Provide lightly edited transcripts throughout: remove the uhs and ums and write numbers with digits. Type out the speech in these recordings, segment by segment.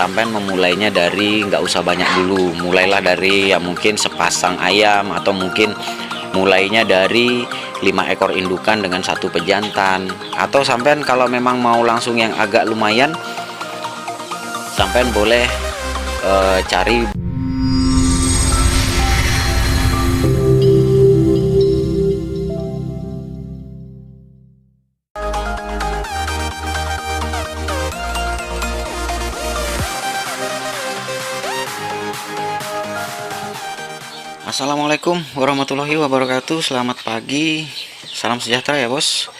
sampean memulainya dari nggak usah banyak dulu, mulailah dari ya mungkin sepasang ayam, atau mungkin mulainya dari 5 ekor indukan dengan satu pejantan. Atau sampean kalau memang mau langsung yang agak lumayan, sampean boleh cari. Assalamualaikum warahmatullahi wabarakatuh. Selamat pagi, salam sejahtera ya bos.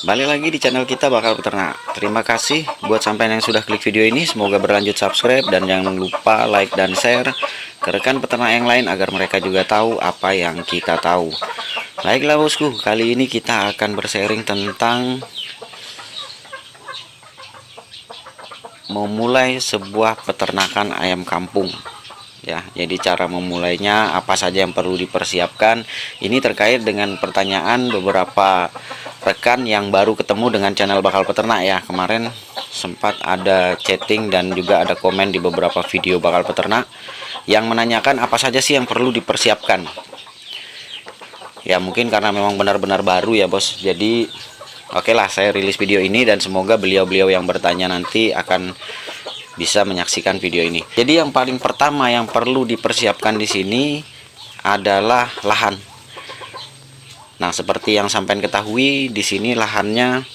Balik lagi di channel kita Bakal Peternak. Terima kasih buat sampean yang sudah klik video ini. Semoga berlanjut subscribe dan jangan lupa like dan share ke rekan peternak yang lain agar mereka juga tahu apa yang kita tahu. Baiklah bosku, kali ini kita akan bersharing tentang memulai sebuah peternakan ayam kampung. Ya, jadi cara memulainya, apa saja yang perlu dipersiapkan. Ini terkait dengan pertanyaan beberapa rekan yang baru ketemu dengan channel Bakal Peternak ya. Kemarin sempat ada chatting dan juga ada komen di beberapa video Bakal Peternak yang menanyakan apa saja sih yang perlu dipersiapkan. Ya mungkin karena memang benar-benar baru ya bos. Jadi oke lah, saya rilis video ini dan semoga beliau-beliau yang bertanya nanti akan bisa menyaksikan video ini. Jadi yang paling pertama yang perlu dipersiapkan di sini adalah lahan. Nah, seperti yang sampai ketahui di sini lahannya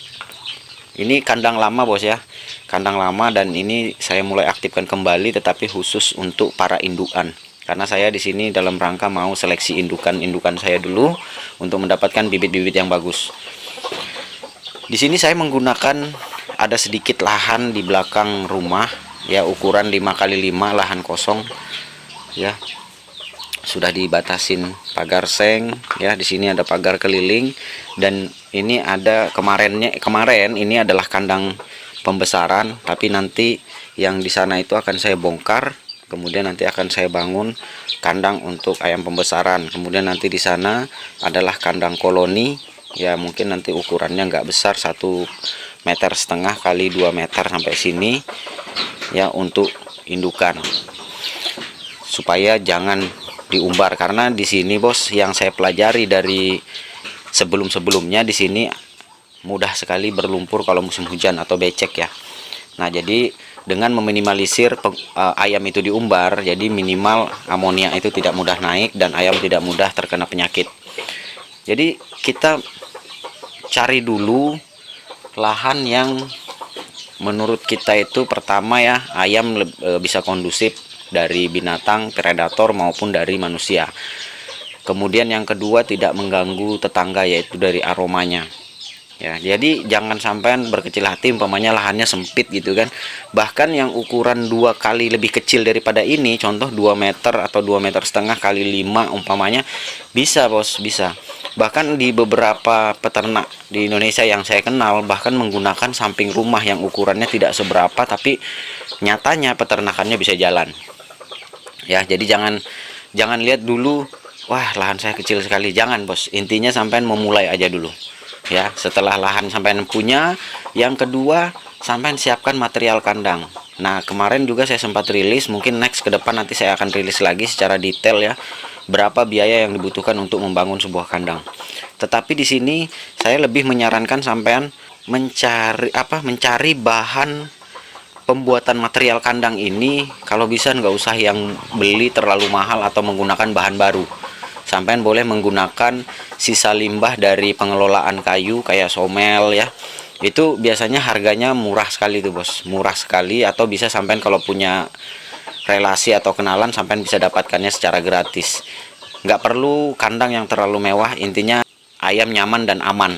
ini kandang lama bos ya. Kandang lama, dan ini saya mulai aktifkan kembali tetapi khusus untuk para indukan. Karena saya di sini dalam rangka mau seleksi indukan saya dulu untuk mendapatkan bibit-bibit yang bagus. Di sini saya menggunakan ada sedikit lahan di belakang rumah ya, ukuran 5x5 lahan kosong ya, sudah dibatasin pagar seng ya. Di sini ada pagar keliling, dan ini ada kemarin ini adalah kandang pembesaran, tapi nanti yang di sana itu akan saya bongkar, kemudian nanti akan saya bangun kandang untuk ayam pembesaran. Kemudian nanti di sana adalah kandang koloni ya, mungkin nanti ukurannya nggak besar, 1,5 meter kali 2 meter sampai sini ya, untuk indukan supaya jangan diumbar. Karena di sini bos, yang saya pelajari dari sebelum-sebelumnya, di sini mudah sekali berlumpur kalau musim hujan atau becek ya. Nah, jadi dengan meminimalisir ayam itu diumbar, jadi minimal amonia itu tidak mudah naik dan ayam tidak mudah terkena penyakit. Jadi kita cari dulu lahan yang menurut kita itu pertama ya, ayam bisa kondusif dari binatang predator maupun dari manusia. Kemudian yang kedua, tidak mengganggu tetangga, yaitu dari aromanya ya. Jadi jangan sampai berkecil hati umpamanya lahannya sempit gitu kan. Bahkan yang ukuran 2 kali lebih kecil daripada ini, contoh 2 meter atau 2,5 meter kali 5 umpamanya, bisa bos, bisa. Bahkan di beberapa peternak di Indonesia yang saya kenal bahkan menggunakan samping rumah yang ukurannya tidak seberapa, tapi nyatanya peternakannya bisa jalan ya. Jadi jangan lihat dulu, wah lahan saya kecil sekali, jangan bos. Intinya sampai memulai aja dulu ya. Setelah lahan sampai punya, yang kedua sampai siapkan material kandang. Nah, kemarin juga saya sempat rilis, mungkin next ke depan nanti saya akan rilis lagi secara detail ya, berapa biaya yang dibutuhkan untuk membangun sebuah kandang. Tetapi di sini saya lebih menyarankan sampean mencari bahan pembuatan material kandang ini, kalau bisa nggak usah yang beli terlalu mahal atau menggunakan bahan baru. Sampean boleh menggunakan sisa limbah dari pengelolaan kayu kayak somel ya. Itu biasanya harganya murah sekali tuh bos, murah sekali. Atau bisa sampean kalau punya relasi atau kenalan, sampean bisa dapatkannya secara gratis. Nggak perlu kandang yang terlalu mewah, intinya ayam nyaman dan aman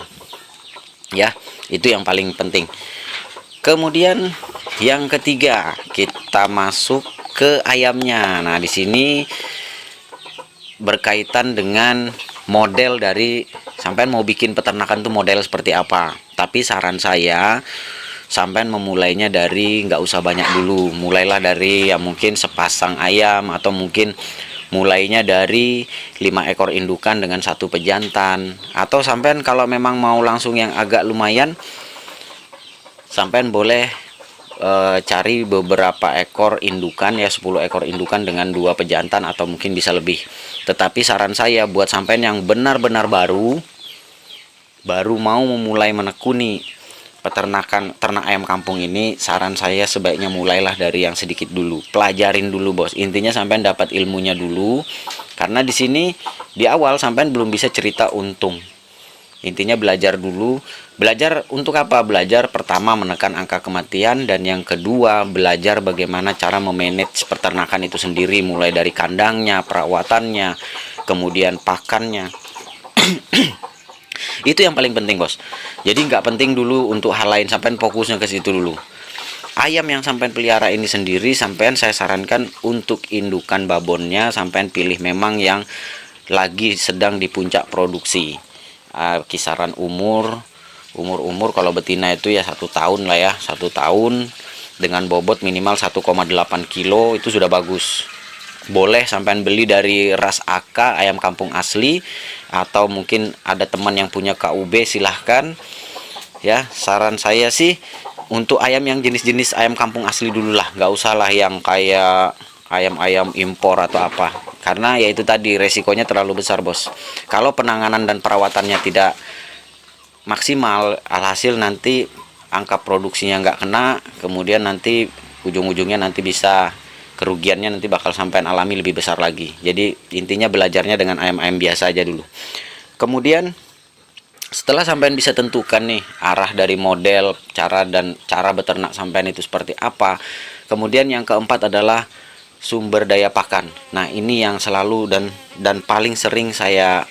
ya, itu yang paling penting. Kemudian yang ketiga, kita masuk ke ayamnya. Nah, di sini berkaitan dengan model dari sampean mau bikin peternakan tuh model seperti apa. Tapi saran saya, sampean memulainya dari nggak usah banyak dulu, mulailah dari ya mungkin sepasang ayam, atau mungkin mulainya dari 5 ekor indukan dengan satu pejantan. Atau sampean kalau memang mau langsung yang agak lumayan, sampean boleh cari beberapa ekor indukan ya, 10 ekor indukan dengan 2 pejantan atau mungkin bisa lebih. Tetapi saran saya buat sampean yang benar-benar baru mau memulai menekuni peternakan ternak ayam kampung ini, saran saya sebaiknya mulailah dari yang sedikit dulu. Pelajarin dulu, Bos. Intinya sampean dapat ilmunya dulu. Karena di sini di awal sampean belum bisa cerita untung. Intinya belajar dulu. Belajar untuk apa? Belajar pertama menekan angka kematian, dan yang kedua belajar bagaimana cara memanage peternakan itu sendiri, mulai dari kandangnya, perawatannya, kemudian pakannya. Itu yang paling penting, Bos. Jadi nggak penting dulu untuk hal lain, sampean fokusnya ke situ dulu. Ayam yang sampean pelihara ini sendiri, sampean saya sarankan untuk indukan babonnya sampean pilih memang yang lagi sedang di puncak produksi. Kisaran umur kalau betina itu ya 1 tahun lah ya, 1 tahun dengan bobot minimal 1,8 kilo itu sudah bagus. Boleh sampean beli dari ras AK ayam kampung asli, atau mungkin ada teman yang punya KUB, silahkan ya. Saran saya sih untuk ayam yang jenis-jenis ayam kampung asli dulu lah, nggak usah lah yang kayak ayam-ayam impor atau apa, karena ya itu tadi resikonya terlalu besar, Bos. Kalau penanganan dan perawatannya tidak maksimal, alhasil nanti angka produksinya nggak kena, kemudian nanti ujung-ujungnya nanti bisa kerugiannya nanti bakal sampai alami lebih besar lagi. Jadi intinya belajarnya dengan ayam-ayam biasa aja dulu. Kemudian setelah sampean bisa tentukan nih arah dari model, cara beternak sampean itu seperti apa. Kemudian yang keempat adalah sumber daya pakan. Nah, ini yang selalu dan paling sering saya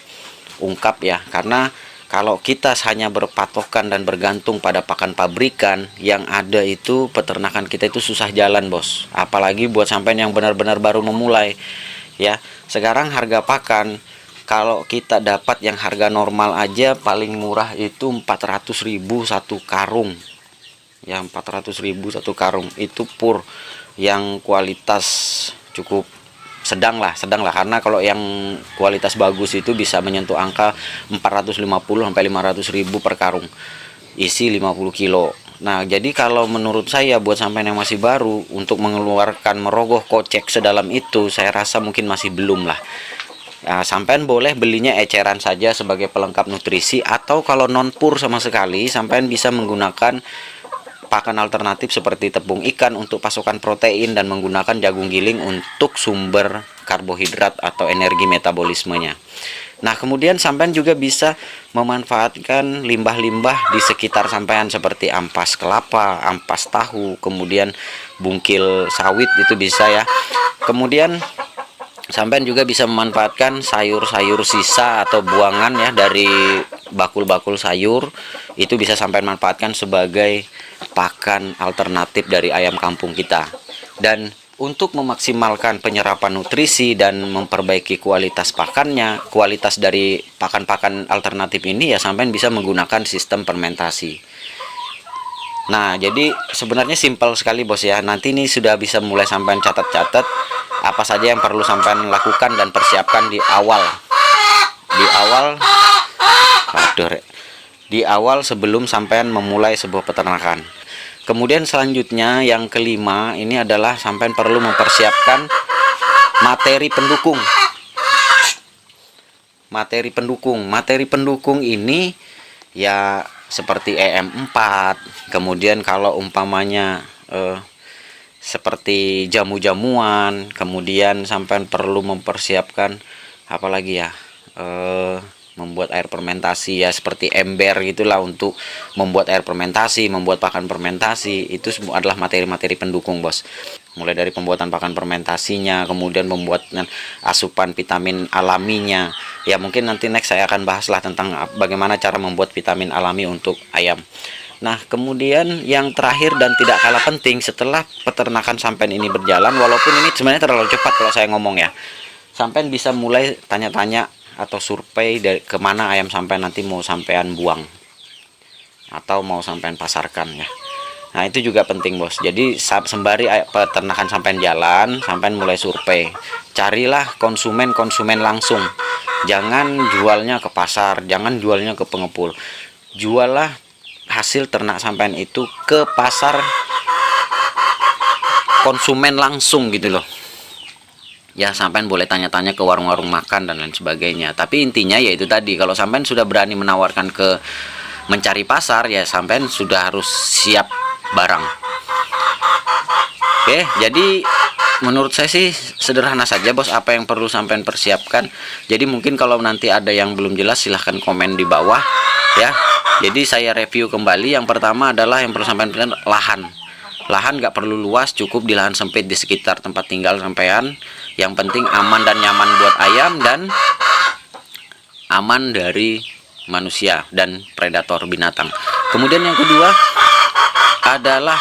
ungkap ya, karena kalau kita hanya berpatokan dan bergantung pada pakan pabrikan, yang ada itu peternakan kita itu susah jalan, Bos. Apalagi buat sampean yang benar-benar baru memulai. Ya, sekarang harga pakan kalau kita dapat yang harga normal aja paling murah itu 400.000 satu karung. Ya, 400.000 satu karung. Itu pur yang kualitas cukup sedang lah, karena kalau yang kualitas bagus itu bisa menyentuh angka 450 sampai 500.000 per karung, isi 50 kilo. Nah, jadi kalau menurut saya buat sampean yang masih baru untuk mengeluarkan merogoh kocek sedalam itu, saya rasa mungkin masih belum lah. Nah, sampean boleh belinya eceran saja sebagai pelengkap nutrisi, atau kalau non pur sama sekali, sampean bisa menggunakan pakan alternatif seperti tepung ikan untuk pasokan protein, dan menggunakan jagung giling untuk sumber karbohidrat atau energi metabolismenya. Nah, kemudian sampean juga bisa memanfaatkan limbah-limbah di sekitar sampean seperti ampas kelapa, ampas tahu, kemudian bungkil sawit itu bisa ya. Kemudian sampean juga bisa memanfaatkan sayur-sayur sisa atau buangan ya dari bakul-bakul sayur, itu bisa sampean manfaatkan sebagai pakan alternatif dari ayam kampung kita. Dan untuk memaksimalkan penyerapan nutrisi dan memperbaiki kualitas pakannya, kualitas dari pakan-pakan alternatif ini ya sampean bisa menggunakan sistem fermentasi. Nah, jadi sebenarnya simpel sekali, Bos ya. Nanti ini sudah bisa mulai sampean catat-catat apa saja yang perlu sampean lakukan dan persiapkan di awal. Di awal sebelum sampean memulai sebuah peternakan. Kemudian selanjutnya yang kelima ini adalah sampean perlu mempersiapkan materi pendukung. Materi pendukung ini ya seperti EM4, kemudian kalau umpamanya seperti jamu-jamuan, kemudian sampean perlu mempersiapkan apalagi ya, membuat air fermentasi ya seperti ember gitulah, untuk membuat air fermentasi, membuat pakan fermentasi, itu semua adalah materi-materi pendukung, Bos. Mulai dari pembuatan pakan fermentasinya, kemudian pembuatan asupan vitamin alaminya. Ya mungkin nanti next saya akan bahaslah tentang bagaimana cara membuat vitamin alami untuk ayam. Nah, kemudian yang terakhir dan tidak kalah penting, setelah peternakan sampean ini berjalan, walaupun ini sebenarnya terlalu cepat kalau saya ngomong ya, sampean bisa mulai tanya-tanya atau survei dari kemana ayam sampean nanti mau sampean buang atau mau sampean pasarkan ya. Nah, itu juga penting, Bos. Jadi sembari peternakan sampean jalan, sampean mulai survei. Carilah konsumen langsung. Jangan jualnya ke pasar, jangan jualnya ke pengepul. Juallah hasil ternak sampean itu ke pasar konsumen langsung gitu loh. Ya, sampean boleh tanya-tanya ke warung-warung makan dan lain sebagainya. Tapi intinya yaitu tadi, kalau sampean sudah berani menawarkan ke mencari pasar, ya sampean sudah harus siap barang. Oke, jadi menurut saya sih sederhana saja bos, apa yang perlu sampean persiapkan. Jadi mungkin kalau nanti ada yang belum jelas silahkan komen di bawah ya. Jadi saya review kembali. Yang pertama adalah yang perlu sampean perhatikan, lahan nggak perlu luas, cukup di lahan sempit di sekitar tempat tinggal sampean. Yang penting aman dan nyaman buat ayam dan aman dari manusia dan predator binatang. Kemudian yang kedua adalah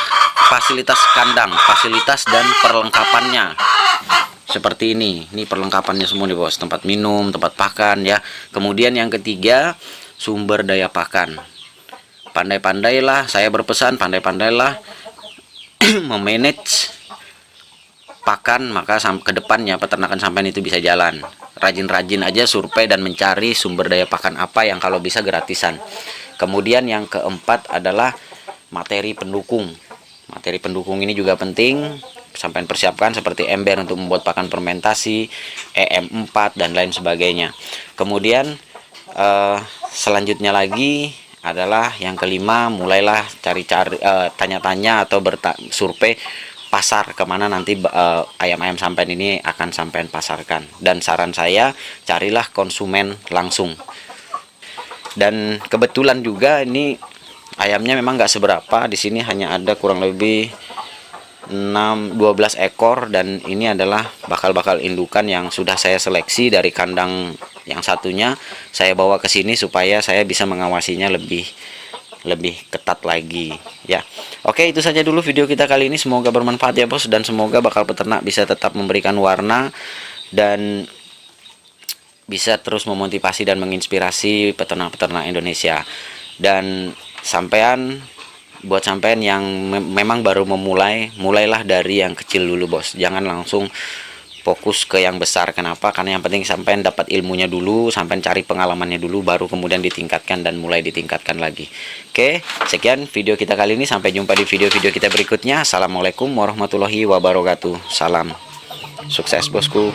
fasilitas kandang, fasilitas dan perlengkapannya. Seperti ini perlengkapannya semua nih bos, tempat minum, tempat pakan ya. Kemudian yang ketiga, sumber daya pakan. Pandai-pandailah, saya berpesan pandai-pandailah memanage pakan, maka ke depannya peternakan sampean itu bisa jalan. Rajin-rajin aja survei dan mencari sumber daya pakan apa yang kalau bisa gratisan. Kemudian yang keempat adalah materi pendukung. Materi pendukung ini juga penting sampean persiapkan, seperti ember untuk membuat pakan fermentasi, EM4 dan lain sebagainya. Kemudian selanjutnya lagi adalah yang kelima, mulailah cari-cari, tanya-tanya atau survei pasar kemana nanti ayam-ayam sampean ini akan sampean pasarkan. Dan saran saya, carilah konsumen langsung. Dan kebetulan juga ini ayamnya memang nggak seberapa, di sini hanya ada kurang lebih 12 ekor, dan ini adalah bakal-bakal indukan yang sudah saya seleksi dari kandang yang satunya. Saya bawa ke sini supaya saya bisa mengawasinya lebih ketat lagi ya. Oke, itu saja dulu video kita kali ini, semoga bermanfaat ya bos, dan semoga bakal peternak bisa tetap memberikan warna dan bisa terus memotivasi dan menginspirasi peternak-peternak Indonesia. Dan buat sampean yang memang baru mulailah dari yang kecil dulu bos, jangan langsung fokus ke yang besar. Kenapa? Karena yang penting sampean dapat ilmunya dulu, sampean cari pengalamannya dulu, baru kemudian ditingkatkan dan mulai ditingkatkan lagi. Oke, sekian video kita kali ini, sampai jumpa di video-video kita berikutnya. Assalamualaikum warahmatullahi wabarakatuh. Salam sukses bosku.